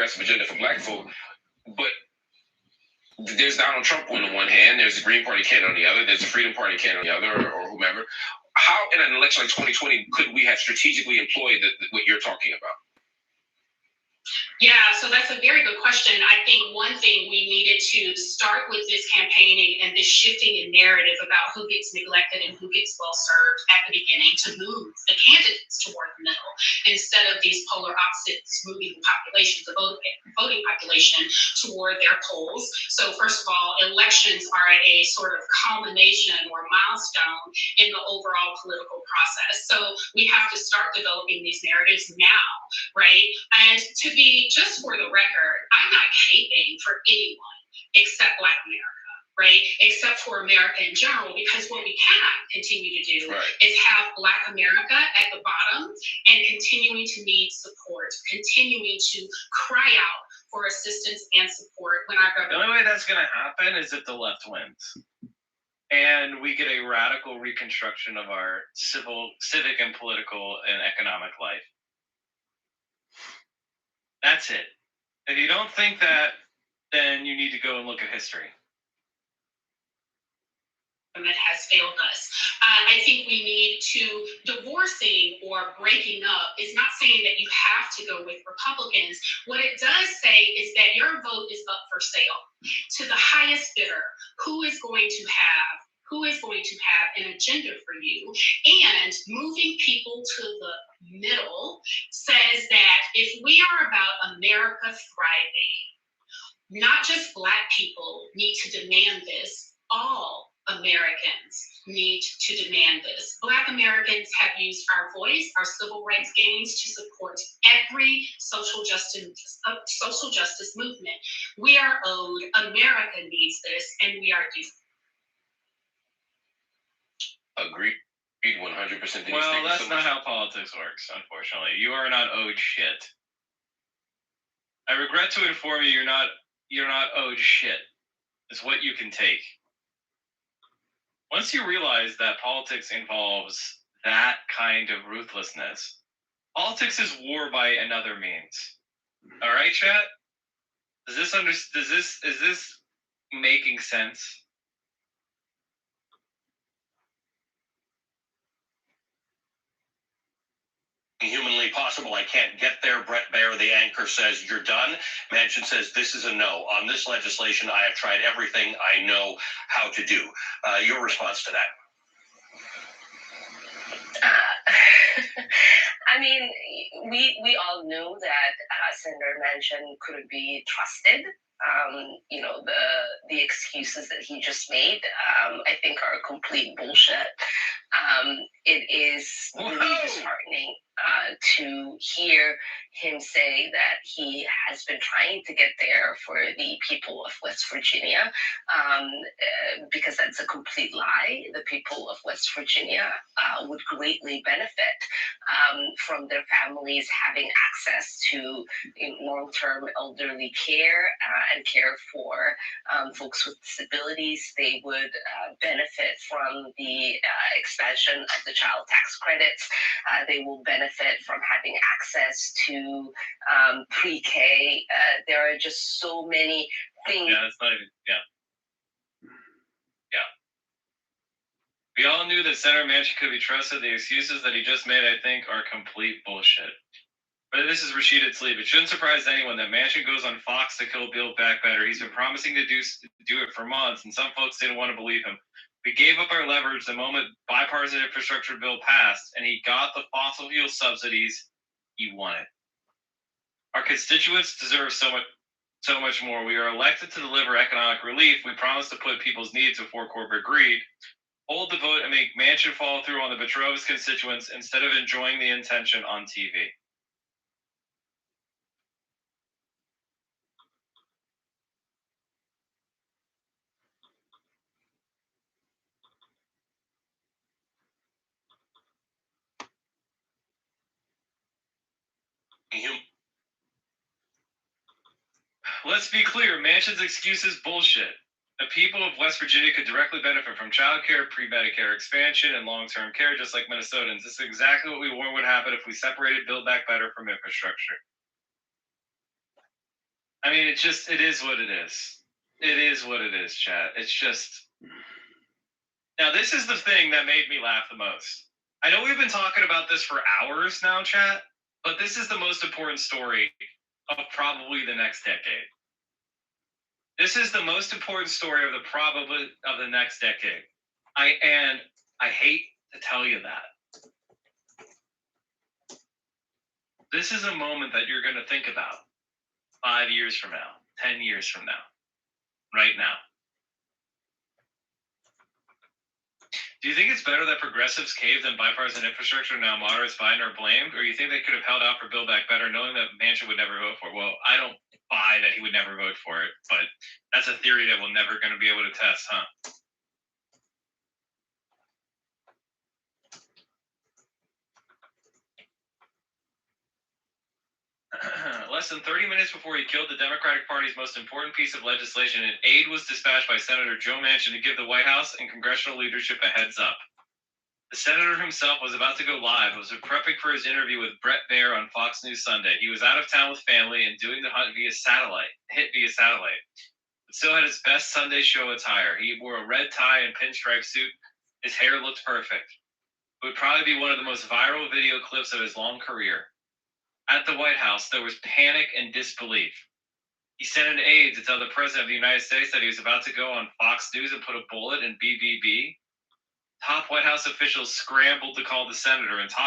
progressive agenda for Black folk, but there's Donald Trump on the one hand, there's the Green Party candidate on the other, there's the Freedom Party candidate on the other, or whomever. How, in an election like 2020, could we have strategically employed what you're talking about? Yeah, so that's a very good question. I think one thing we needed to start with this campaigning and this shifting in narrative about who gets neglected and who gets well served at the beginning to move the candidates toward the middle instead of these polar opposites moving the population, the voting population toward their polls. So first of all, elections are a sort of culmination or milestone in the overall political process. So we have to start developing these narratives now, right? And to be, just for the record, I'm not caping for anyone except Black America, right? Except for America in general, because what we cannot continue to do is have Black America at the bottom and continuing to need support, continuing to cry out for assistance and support when our government... The only way that's going to happen is if the left wins. And we get a radical reconstruction of our civic and political and economic life. That's it. If you don't think that, then you need to go and look at history. That has failed us. I think we need to, divorcing or breaking up is not saying that you have to go with Republicans. What it does say is that your vote is up for sale to the highest bidder. Who is going to have an agenda for you, and moving people to the middle says that if we are about America thriving, not just Black people need to demand this, all Americans need to demand this. Black Americans have used our voice, our civil rights gains to support every social justice movement. We are owed, America needs this, and we are due. Agreed 100%. Well, that's not how politics works, unfortunately. You are not owed shit. I regret to inform you, you're not owed shit. It's what you can take. Once you realize that politics involves that kind of ruthlessness, politics is war by another means. All right, chat? Is this making sense? Humanly possible. I can't get there. Brett Baer, the anchor, says you're done. Manchin says this is a no. On this legislation, I have tried everything I know how to do. Your response to that? I mean, we all knew that Senator Manchin couldn't be trusted. The excuses that he just made, I think, are complete bullshit. It is really disheartening to hear him say that he has been trying to get there for the people of West Virginia, because that's a complete lie. The people of West Virginia would greatly benefit from their families having access to long-term elderly care and care for folks with disabilities. They would benefit from the expansion of the child tax credits. They will benefit from having access to pre-K. There are just so many things. Yeah, that's not even, yeah. We all knew that Senator Manchin could be trusted. The excuses that he just made, I think, are complete bullshit. But this is Rashida Tlaib. It shouldn't surprise anyone that Manchin goes on Fox to kill Build Back Better. He's been promising to do it for months, and some folks didn't want to believe him. We gave up our leverage the moment bipartisan infrastructure bill passed, and he got the fossil fuel subsidies he wanted. Our constituents deserve so much more. We are elected to deliver economic relief. We promise to put people's needs before corporate greed. Hold the vote and make Manchin follow through on the betrayal of his constituents instead of enjoying the attention on TV. Let's be clear, Manchin's excuse is bullshit. The people of West Virginia could directly benefit from child care, pre-Medicare expansion, and long-term care, just like Minnesotans. This is exactly what we warned would happen if we separated Build Back Better from infrastructure. I mean, it is what it is. It is what it is, chat. It's just. Now, this is the thing that made me laugh the most. I know we've been talking about this for hours now, chat, but this is the most important story of probably the next decade. This is the most important story of the next decade. I hate to tell you that. This is a moment that you're going to think about 5 years from now, 10 years from now, right now. Do you think it's better that progressives caved and bipartisan infrastructure, now moderates Biden are blamed? Or you think they could have held out for Build Back Better knowing that Manchin would never vote for it? Well, I don't buy that he would never vote for it, but that's a theory that we're never going to be able to test, huh? Less than 30 minutes before he killed the Democratic Party's most important piece of legislation, an aide was dispatched by Senator Joe Manchin to give the White House and congressional leadership a heads up. The senator himself was about to go live, was prepping for his interview with Bret Baier on Fox News Sunday. He was out of town with family and doing the hunt via satellite, but still had his best Sunday show attire. He wore a red tie and pinstripe suit. His hair looked perfect. It would probably be one of the most viral video clips of his long career. At the White House, there was panic and disbelief. He sent an aide to tell the President of the United States that he was about to go on Fox News and put a bullet in BBB. Top White House officials scrambled to call the senator and talk